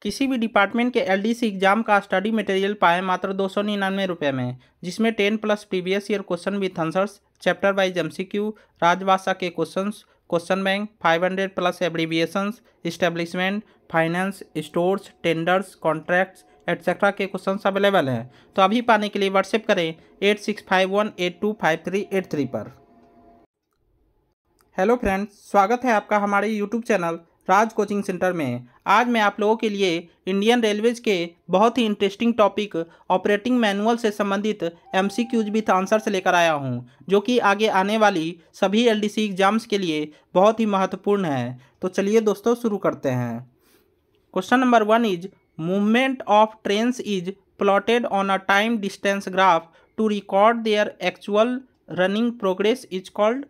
किसी भी डिपार्टमेंट के एलडीसी एग्जाम का स्टडी मटेरियल पाएं मात्र 299 रुपये में, जिसमें 10 plus previous year question with answers, chapter wise MCQ, राजभाषा के questions, question bank, 500 plus abbreviations, establishment, finance, stores, tenders, contracts etcetera के क्वेश्चंस अवेलेबल हैं। तो अभी पाने के लिए व्हाट्सएप करें 8651825383 पर। हेलो फ्रेंड्स, स्वागत है आपका हमारे यूट्यूब चैनल राज कोचिंग सेंटर में। आज मैं आप लोगों के लिए इंडियन रेलवेज के बहुत ही इंटरेस्टिंग टॉपिक ऑपरेटिंग मैनुअल से संबंधित एमसीक्यूज विथ आंसर से लेकर आया हूं, जो कि आगे आने वाली सभी एलडीसी एग्जाम्स के लिए बहुत ही महत्वपूर्ण है। तो चलिए दोस्तों शुरू करते हैं। Question number 1 is movement of trains is plotted on a time distance graph to record their actual running progress is called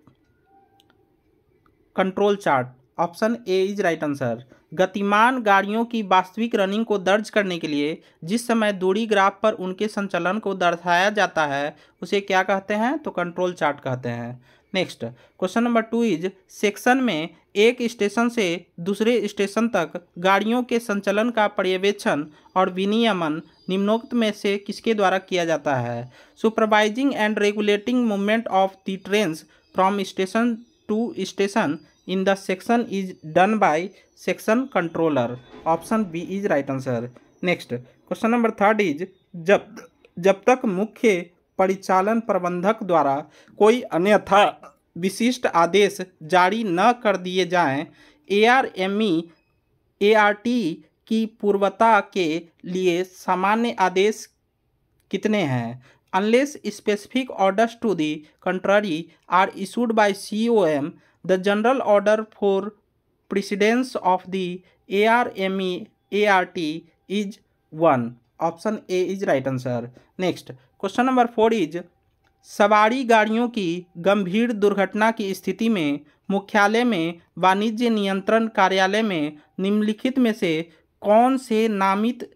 control chart. Option A is right answer. गतिमान गाड़ियों की वास्तविक रनिंग को दर्ज करने के लिए जिस समय दूरी ग्राफ पर उनके संचलन को दर्शाया जाता है उसे क्या कहते हैं? तो कंट्रोल चार्ट कहते हैं। Next question number 2 is section में एक स्टेशन से दूसरे स्टेशन तक गाड़ियों के संचलन का पर्यवेक्षण और विनियमन निम्नोक्त में से किसके द्वारा किया जाता है? Supervising and regulating movement of the trains from station to station in the section is done by section controller. Option B is right answer. Next question number 3 is जब तक मुख्य परिचालन प्रबंधक द्वारा कोई अन्यथा विशिष्ट आदेश जारी न कर दिए जाएं, ART की पूर्वता के लिए सामान्य आदेश कितने हैं? Unless specific orders to the contrary are issued by COM, the general order for precedence of the ART is 1. Option A is right answer. Next question number 4 is सवारी गाड़ियों की गंभीर दुर्घटना की स्थिति में मुख्यालय में वाणिज्य नियंत्रण कार्यालय में निम्नलिखित में से कौन से नामित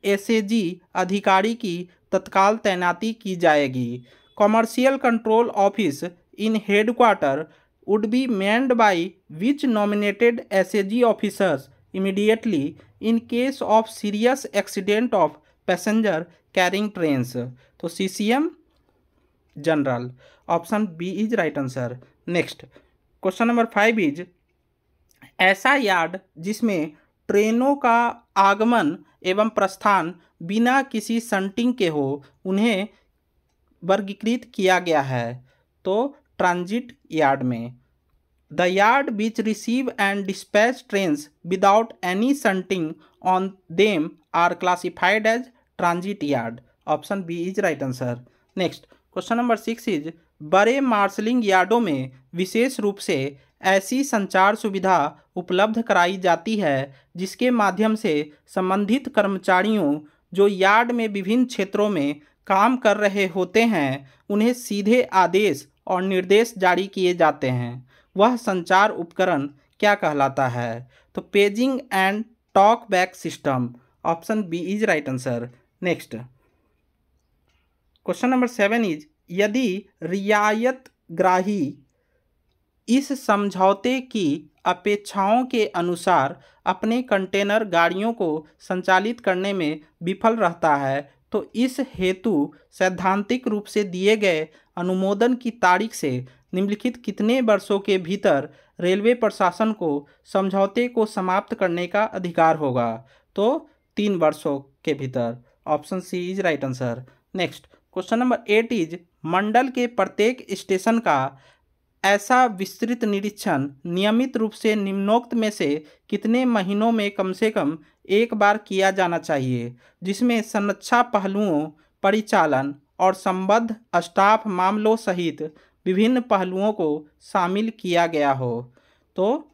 एसएजी अधिकारी की तत्काल तैनाती की जाएगी? Commercial control office in headquarter would be manned by which nominated SAG officers immediately in case of serious accident of passenger carrying trains? तो CCM general. Option B is right answer. Next question number 5 is ऐसा yard जिसमें ट्रेनों का आगमन एवं प्रस्थान बिना किसी शंटिंग के हो उन्हें वर्गीकृत किया गया है। तो ट्रांजिट यार्ड में। The yard which receive and dispatch trains without any shunting on them are classified as transit yard. Option B is right answer. Next question number 6 is बड़े मार्शलिंग यार्डों में विशेष रूप से ऐसी संचार सुविधा उपलब्ध कराई जाती है जिसके माध्यम से संबंधित कर्मचारियों जो यार्ड में विभिन्न क्षेत्रों में काम कर रहे होते हैं उन्हें सीधे आदेश और निर्देश जारी किए जाते हैं। वह संचार उपकरण क्या कहलाता है? तो paging and talk back system. Option B is right answer. Next question number 7 is यदि रियायतग्राही इस समझौते की अपेक्षाओं के अनुसार अपने कंटेनर गाड़ियों को संचालित करने में विफल रहता है तो इस हेतु सैद्धांतिक रूप से दिए गए अनुमोदन की तारीख से निम्नलिखित कितने वर्षों के भीतर रेलवे प्रशासन को समझौते को समाप्त करने का अधिकार होगा? तो 3 वर्षों के भीतर। Option C is right answer. Next question number 8 is मंडल के प्रत्येक स्टेशन का ऐसा विस्तृत निरीक्षण नियमित रूप से निम्नोक्त में से कितने महीनों में कम से कम एक बार किया जाना चाहिए, जिसमें संरक्षा पहलुओं, परिचालन और संबद्ध स्टाफ मामलों सहित विभिन्न पहलुओं को शामिल किया गया हो? तो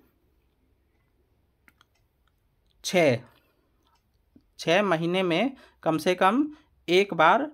6 महीने में कम से कम एक बार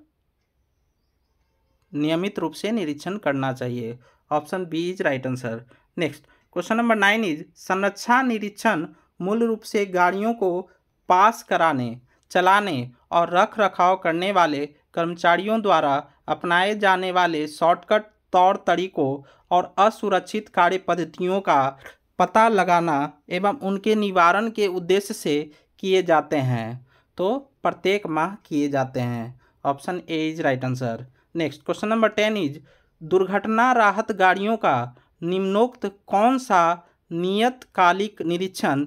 नियमित रूप से निरीक्षण करना चाहिए। Option B is right answer. Next question number 9 is संरक्षा निरीक्षण मूल रूप से गाड़ियों को पास कराने, चलाने और रख रखाव करने वाले कर्मचारियों द्वारा अपनाए जाने वाले शॉर्टकट तौर तरीकों और असुरक्षित कार्य पद्धतियों का पता लगाना एवं उनके निवारण के उद्देश्य से किए जाते हैं? तो प्रत्येक माह किए जाते हैं। Option A is right answer. Next question number 10 is दुर्घटना राहत गाड़ियों का निम्नोक्त कौन सा नियतकालिक निरीक्षण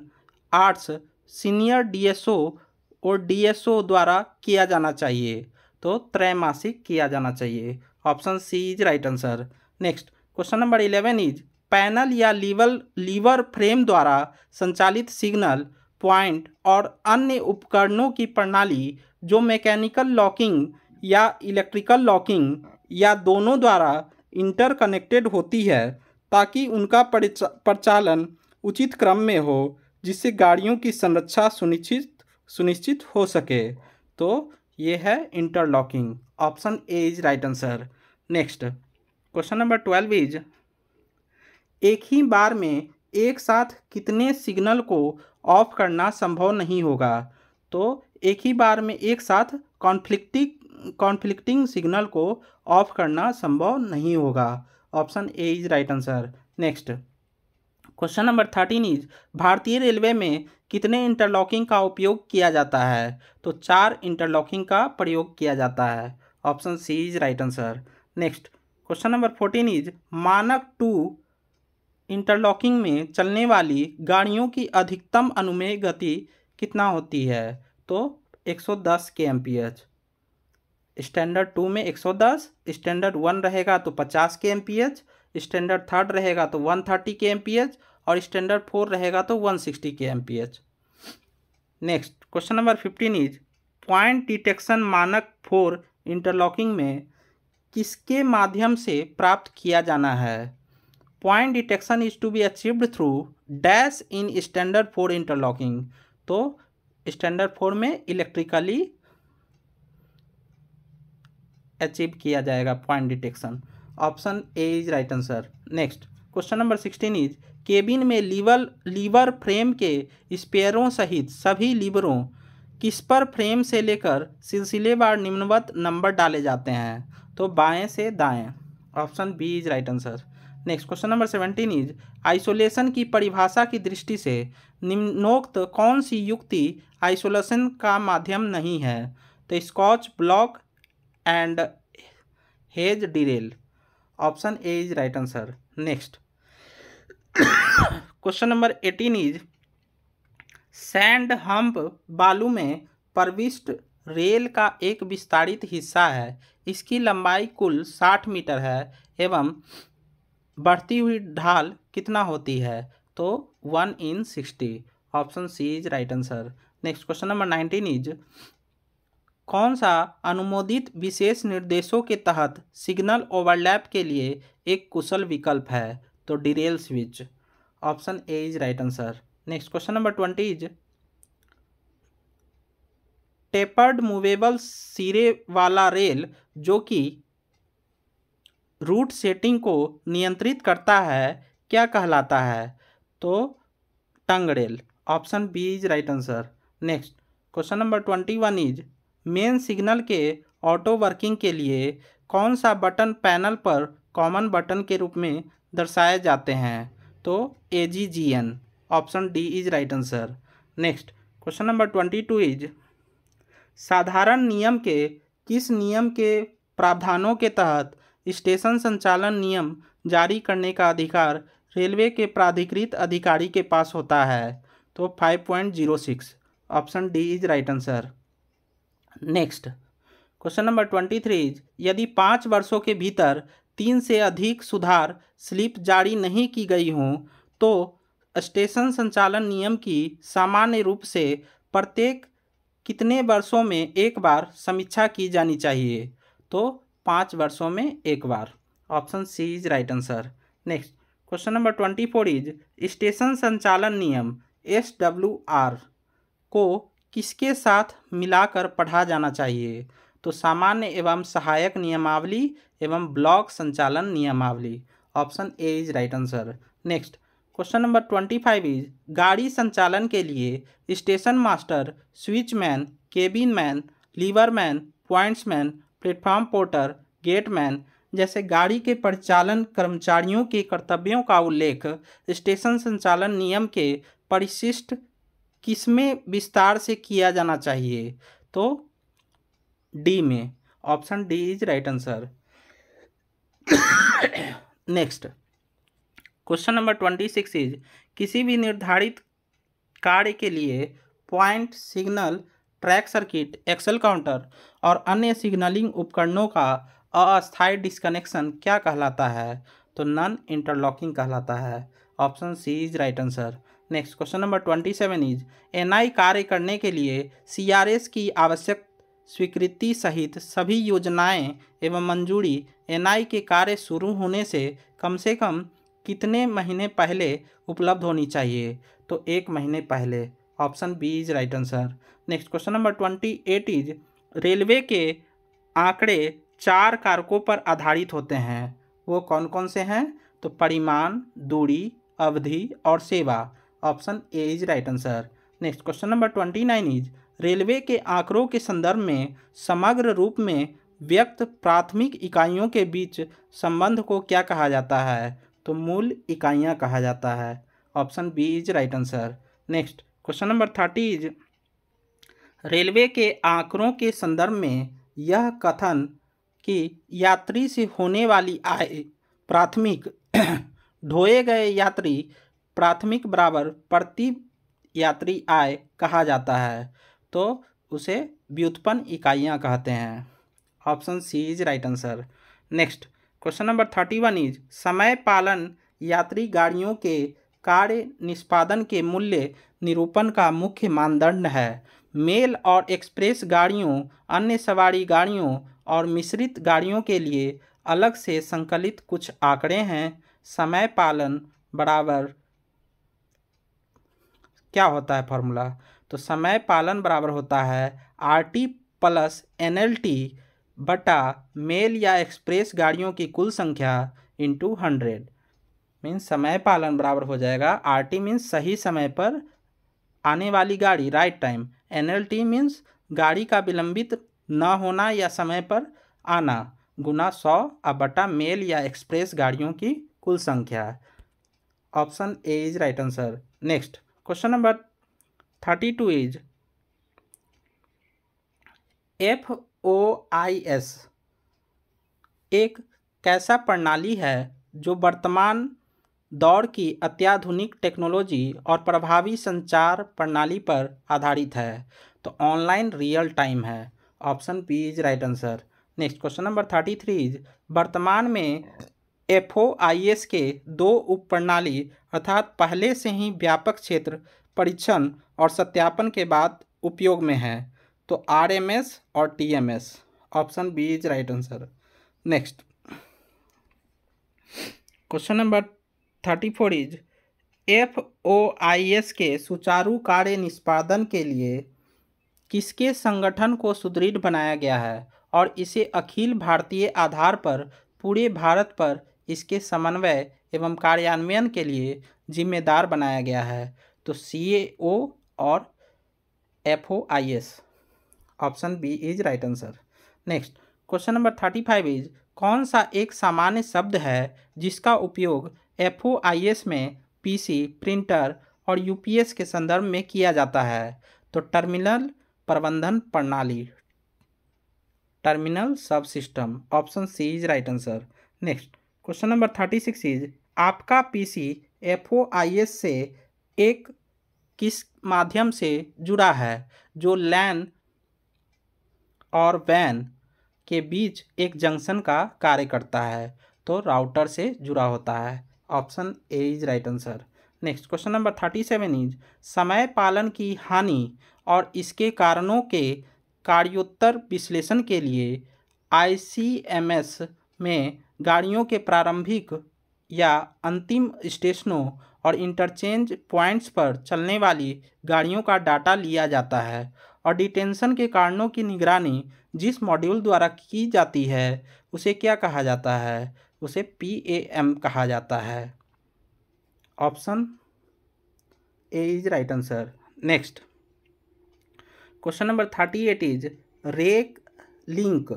आर्ट्स सीनियर डीएसओ और डीएसओ द्वारा किया जाना चाहिए? तो त्रैमासिक किया जाना चाहिए। Option C is right answer. Next question number 11 is panel या लीवर फ्रेम द्वारा संचालित सिग्नल पॉइंट और अन्य उपकरणों की प्रणाली जो मैकेनिकल लॉकिंग या इलेक्ट्रिकल लॉकिंग या दोनों द्वारा इंटरकनेक्टेड होती है ताकि उनका परिचालन उचित क्रम में हो जिससे गाड़ियों की संरक्षा सुनिश्चित हो सके। तो ये है interlocking. Option A is right answer. Next question number 12 is एक ही बार में एक साथ कितने सिग्नल को ऑफ करना संभव नहीं होगा? तो एक ही बार में एक साथ कॉन्फ्लिक्टिंग सिग्नल को ऑफ करना संभव नहीं होगा। Option A is right answer. Next question number 13 is भारतीय रेलवे में कितने इंटरलॉकिंग का उपयोग किया जाता है? तो 4 इंटरलॉकिंग का प्रयोग किया जाता है। Option C is right answer. Next question number 14 is मानक 2 इंटरलॉकिंग में चलने वाली गाड़ियों की अधिकतम अनुमेय गति कितना होती है? तो 110 kmph। स्टैंडर्ड 2 में 110, स्टैंडर्ड 1 रहेगा तो 50 kmph, स्टैंडर्ड 3 रहेगा तो 130 kmph और स्टैंडर्ड 4 रहेगा तो 160 kmph। Next question number 15 is point detection मानक 4 इंटरलॉकिंग में किसके माध्यम से प्राप्त किया जाना है? Point detection is to be achieved through dash in standard 4 interlocking. तो स्टैंडर्ड 4 में इलेक्ट्रिकली अचीव किया जाएगा point detection. Option A is right answer. Next question number 16 is cabin में लीवर फ्रेम के स्पेयरों सहित सभी लीवरों किस पर फ्रेम से लेकर सिलसिलेवार निम्नवत नंबर डाले जाते हैं? तो बाएं से दाएं। Option B is right answer. Next question number 17 is isolation की परिभाषा की दृष्टि से निम्नोक्त कौन सी युक्ति आइसोलेशन का माध्यम नहीं है? तो scotch block and Hayes derail. Option A is right answer. Next question number 18 is sand hump बालू में प्रविष्ट रेल का एक विस्तारित हिस्सा है। इसकी लंबाई कुल 60 मीटर है एवं बढ़ती हुई ढाल कितना होती है? तो 1/60। Option C is right answer. Next question number 19 is कौन सा अनुमोदित विशेष निर्देशों के तहत सिग्नल ओवरलैप के लिए एक कुशल विकल्प है? तो Daryl switch. Option A is right answer. Next question number 20 is tapered movable सिरे वाला रेल जो कि रूट सेटिंग को नियंत्रित करता है क्या कहलाता है? तो tongue rail. Option B is right answer. Next question number 21 is main signal के ऑटो वर्किंग के लिए कौन सा बटन पैनल पर कॉमन बटन के रूप में दर्शाए जाते हैं? तो AGGN। Option D is right answer. Next question number 22 is साधारण नियम के किस नियम के प्रावधानों के तहत स्टेशन संचालन नियम जारी करने का अधिकार रेलवे के प्राधिकृत अधिकारी के पास होता है? तो 5.06। Option D is right answer. Next question number 23 is यदि 5 वर्षों के भीतर 3 से अधिक सुधार स्लिप जारी नहीं की गई हों तो स्टेशन संचालन नियम की सामान्य रूप से प्रत्येक कितने वर्षों में एक बार समीक्षा की जानी चाहिए? तो 5 वर्षों में एक बार। Option C is right answer. Next question number 24 is station संचालन नियम SWR को किसके साथ मिलाकर पढ़ा जाना चाहिए? तो सामान्य एवं सहायक नियमावली एवं ब्लॉक संचालन नियमावली। Option A is right answer. Next question number 25 is गाड़ी संचालन के लिए station master, switchman, cabin man, leverman, pointsman, platform porter, gateman जैसे गाड़ी के परिचालन कर्मचारियों के कर्तव्यों का उल्लेख स्टेशन संचालन नियम के परिशिष्ट किसमें विस्तार से किया जाना चाहिए? तो डी में, option D is right answer. Next question number 26 is किसी भी निर्धारित कार्य के लिए point, signal, track circuit, axle counter और अन्य सिग्नलिंग उपकरणों का अस्थायी डिस्कनेक्शन क्या कहलाता है? तो नॉन इंटरलॉकिंग कहलाता है। Option C is right answer. Next question number 27 is NI कार्य करने के लिए सीआरएस की आवश्यक स्वीकृति सहित सभी योजनाएं एवं मंजूरी एनआई के कार्य शुरू होने से कम कितने महीने पहले उपलब्ध होनी चाहिए? तो 1 महीने पहले। Option B is right answer. Next question number 28 is railway के आंकड़े 4 कारकों पर आधारित होते हैं, वो कौन कौन से हैं? तो परिमाण, दूरी, अवधि और सेवा। Option A is right answer. Next question number 29 is railway के आंकड़ों के संदर्भ में समग्र रूप में व्यक्त प्राथमिक इकाइयों के बीच संबंध को क्या कहा जाता है? तो मूल इकाइयाँ कहा जाता है। Option B is right answer. Next question number 30 is railway के आंकड़ों के संदर्भ में यह कथन कि यात्री से होने वाली आय प्राथमिक ढोए गए यात्री प्राथमिक बराबर प्रति यात्री आय कहा जाता है, तो उसे व्युत्पन्न इकाइयाँ कहते हैं। Option C is right answer. Next question number 31 is समय पालन यात्री गाड़ियों के कार्य निष्पादन के मूल्य निरूपण का मुख्य मानदंड है। मेल और एक्सप्रेस गाड़ियों, अन्य सवारी गाड़ियों और मिश्रित गाड़ियों के लिए अलग से संकलित कुछ आंकड़े हैं। समय पालन बराबर क्या होता है फॉर्मूला? तो समय पालन बराबर होता है RT प्लस NLT बटा मेल या एक्सप्रेस गाड़ियों की कुल संख्या इंटू 100। मीन्स समय पालन बराबर हो जाएगा RT मीन्स सही समय पर आने वाली गाड़ी, राइट टाइम। NLT मीन्स गाड़ी का विलंबित न होना या समय पर आना, गुना 100 अब बटा मेल या एक्सप्रेस गाड़ियों की कुल संख्या। Option A is right answer. Next question number 32 is FOIS एक कैसा प्रणाली है जो वर्तमान दौर की अत्याधुनिक टेक्नोलॉजी और प्रभावी संचार प्रणाली पर आधारित है? तो ऑनलाइन रियल टाइम है। Option B is right answer. Next question number 33 is वर्तमान में FOIS के 2 उप प्रणाली अर्थात पहले से ही व्यापक क्षेत्र परीक्षण और सत्यापन के बाद उपयोग में है, तो RMS और TMS। Option B is right answer. Next question number 34 is FOIS के सुचारू कार्य निष्पादन के लिए किसके संगठन को सुदृढ़ बनाया गया है और इसे अखिल भारतीय आधार पर पूरे भारत पर इसके समन्वय एवं कार्यान्वयन के लिए जिम्मेदार बनाया गया है? तो CAO और FOIS। Option B is right answer. Next question number 35 is कौन सा एक सामान्य शब्द है जिसका उपयोग FOIS में PC, प्रिंटर और UPS के संदर्भ में किया जाता है? तो टर्मिनल प्रबंधन प्रणाली, terminal sub system. Option C is right answer. Next question number 36 is आपका PC FOIS से एक किस माध्यम से जुड़ा है जो LAN और WAN के बीच एक जंक्शन का कार्य करता है? तो राउटर से जुड़ा होता है। Option A is right answer. Next question number 37 is समय पालन की हानि और इसके कारणों के कार्योत्तर विश्लेषण के लिए ICMS में गाड़ियों के प्रारंभिक या अंतिम स्टेशनों और इंटरचेंज पॉइंट्स पर चलने वाली गाड़ियों का डाटा लिया जाता है और डिटेंशन के कारणों की निगरानी जिस मॉड्यूल द्वारा की जाती है उसे क्या कहा जाता है? उसे PAM कहा जाता है। Option A is right answer. Next question number 38 is rake link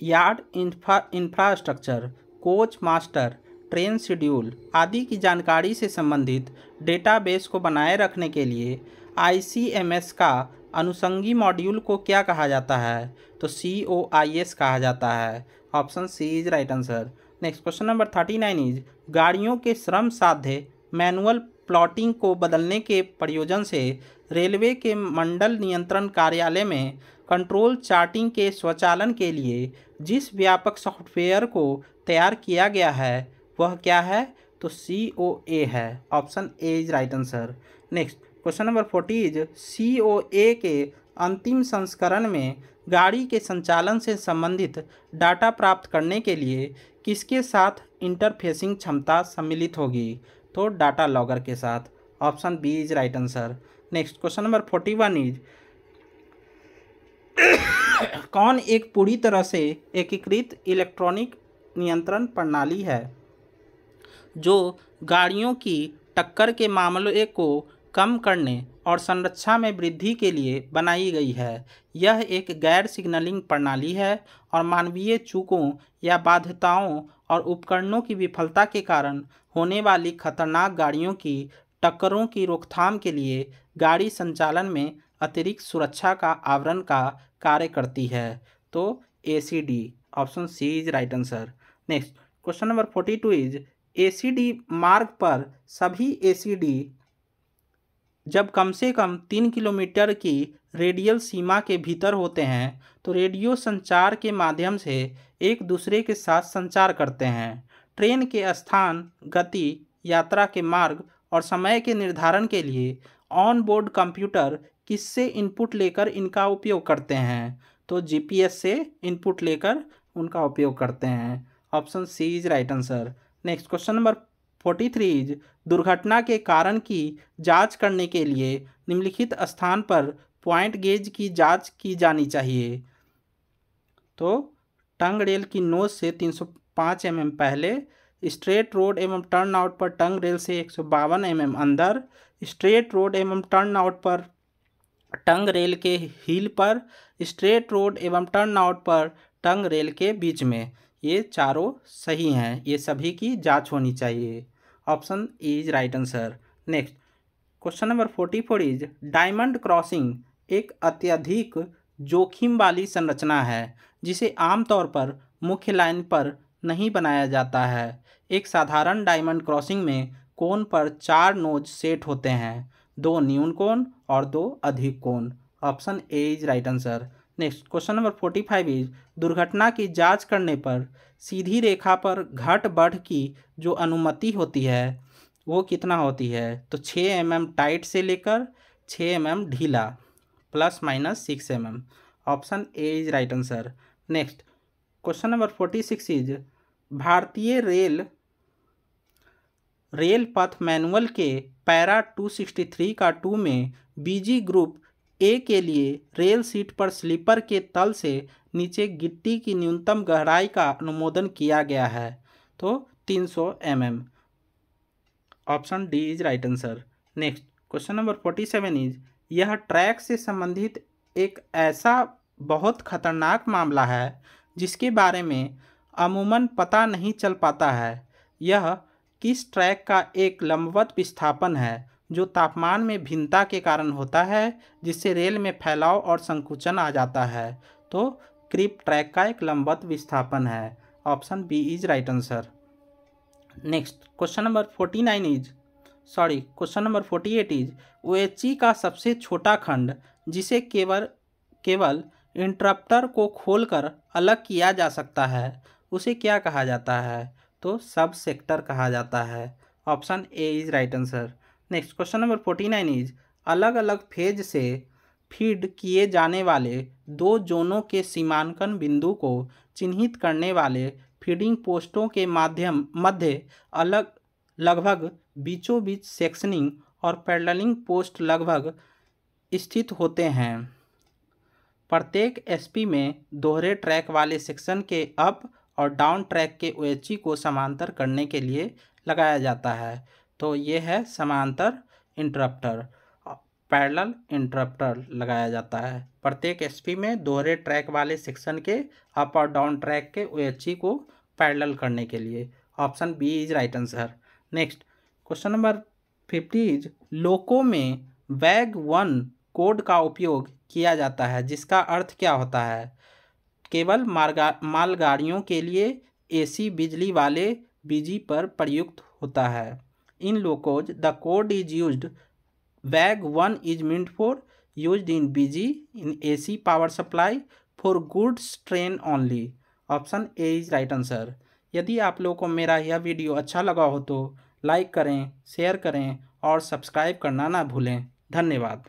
yard infrastructure coach master train schedule आदि की जानकारी से संबंधित डेटाबेस को बनाए रखने के लिए ICMS का अनुषंगी मॉड्यूल को क्या कहा जाता है? तो COIS कहा जाता है। Option C is right answer. Next question number 39 is गाड़ियों के श्रम साध्य मैनुअल प्लॉटिंग को बदलने के प्रयोजन से रेलवे के मंडल नियंत्रण कार्यालय में कंट्रोल चार्टिंग के स्वचालन के लिए जिस व्यापक सॉफ्टवेयर को तैयार किया गया है वह क्या है? तो COA है। Option A is right answer. Next question number 40 is COA के अंतिम संस्करण में गाड़ी के संचालन से संबंधित डाटा प्राप्त करने के लिए किसके साथ इंटरफेसिंग क्षमता सम्मिलित होगी? तो डाटा लॉगर के साथ। Option B is right answer. Next question number 41 is कौन एक पूरी तरह से एकीकृत इलेक्ट्रॉनिक नियंत्रण प्रणाली है जो गाड़ियों की टक्कर के मामले को कम करने और संरक्षा में वृद्धि के लिए बनाई गई है? यह एक गैर सिग्नलिंग प्रणाली है और मानवीय चूकों या बाध्यताओं और उपकरणों की विफलता के कारण होने वाली खतरनाक गाड़ियों की टक्करों की रोकथाम के लिए गाड़ी संचालन में अतिरिक्त सुरक्षा का आवरण का कार्य करती है। तो ACD option C is right answer. Next question number 42 is ACD मार्ग पर सभी ACD जब कम से कम 3 किलोमीटर की रेडियल सीमा के भीतर होते हैं तो रेडियो संचार के माध्यम से एक दूसरे के साथ संचार करते हैं। ट्रेन के स्थान, गति, यात्रा के मार्ग और समय के निर्धारण के लिए ऑन बोर्ड कंप्यूटर किससे इनपुट लेकर इनका उपयोग करते हैं? तो GPS से इनपुट लेकर उनका उपयोग करते हैं। Option C is right answer. Next question number 43 is दुर्घटना के कारण की जांच करने के लिए निम्नलिखित स्थान पर पॉइंट गेज की जांच की जानी चाहिए? तो टंग रेल की नोज से 305 mm पहले, स्ट्रेट रोड एवं टर्न आउट पर टंग रेल से 152 mm अंदर, स्ट्रेट रोड एवं टर्न आउट पर टंग रेल के हील पर, स्ट्रेट रोड एवं टर्न आउट पर टंग रेल के बीच में। ये चारों सही हैं, ये सभी की जांच होनी चाहिए। Option E is right answer. Next question number 44 is diamond crossing एक अत्यधिक जोखिम वाली संरचना है जिसे आमतौर पर मुख्य लाइन पर नहीं बनाया जाता है। एक साधारण डायमंड क्रॉसिंग में कोन पर 4 नोज सेट होते हैं, 2 न्यून कोन और 2 अधिक कोन। Option A is right answer. Next question number 45 is दुर्घटना की जांच करने पर सीधी रेखा पर घट बढ़ की जो अनुमति होती है वो कितना होती है? तो 6 mm टाइट से लेकर 6 mm ढीला ±6 mm। Option A is right answer. Next question number 46 is भारतीय रेल पथ मैनुअल के पैरा 263 का 2 में BG ग्रुप ए के लिए रेल सीट पर स्लीपर के तल से नीचे गिट्टी की न्यूनतम गहराई का अनुमोदन किया गया है। तो 300 mm। Option D is right answer. Next question number 47 is यह ट्रैक से संबंधित एक ऐसा बहुत खतरनाक मामला है जिसके बारे में अमूमन पता नहीं चल पाता है। यह किस ट्रैक का एक लंबवत विस्थापन है जो तापमान में भिन्नता के कारण होता है जिससे रेल में फैलाव और संकुचन आ जाता है? तो क्रीप ट्रैक का एक लंबवत विस्थापन है। Option B is right answer. Next question number 48 is OHE का सबसे छोटा खंड जिसे केवल इंटरप्टर को खोलकर अलग किया जा सकता है उसे क्या कहा जाता है? तो सब सेक्टर कहा जाता है। Option A is right answer. Next question number 49 is अलग अलग फेज से फीड किए जाने वाले 2 जोनों के सीमांकन बिंदु को चिन्हित करने वाले फीडिंग पोस्टों के मध्य लगभग बीचों बीच सेक्शनिंग और पैरेललिंग पोस्ट लगभग स्थित होते हैं। प्रत्येक SP में दोहरे ट्रैक वाले सेक्शन के अप और डाउन ट्रैक के OHE को समांतर करने के लिए लगाया जाता है। तो ये है समांतर इंटरप्टर, पैरेलल इंटरप्टर लगाया जाता है प्रत्येक SP में दोहरे ट्रैक वाले सेक्शन के अप और डाउन ट्रैक के OHE को पैरेलल करने के लिए। Option B is right answer. Next question number 50 is loco में वैग 1 कोड का उपयोग किया जाता है, जिसका अर्थ क्या होता है? केवल मालगाड़ियों के लिए एसी बिजली वाले बीजी पर प्रयुक्त होता है। In locos the code is used वैग 1 is meant for used in BG in AC power supply for goods train only. Option A is right answer. यदि आप लोगों को मेरा यह वीडियो अच्छा लगा हो तो लाइक करें, शेयर करें और सब्सक्राइब करना ना भूलें। धन्यवाद।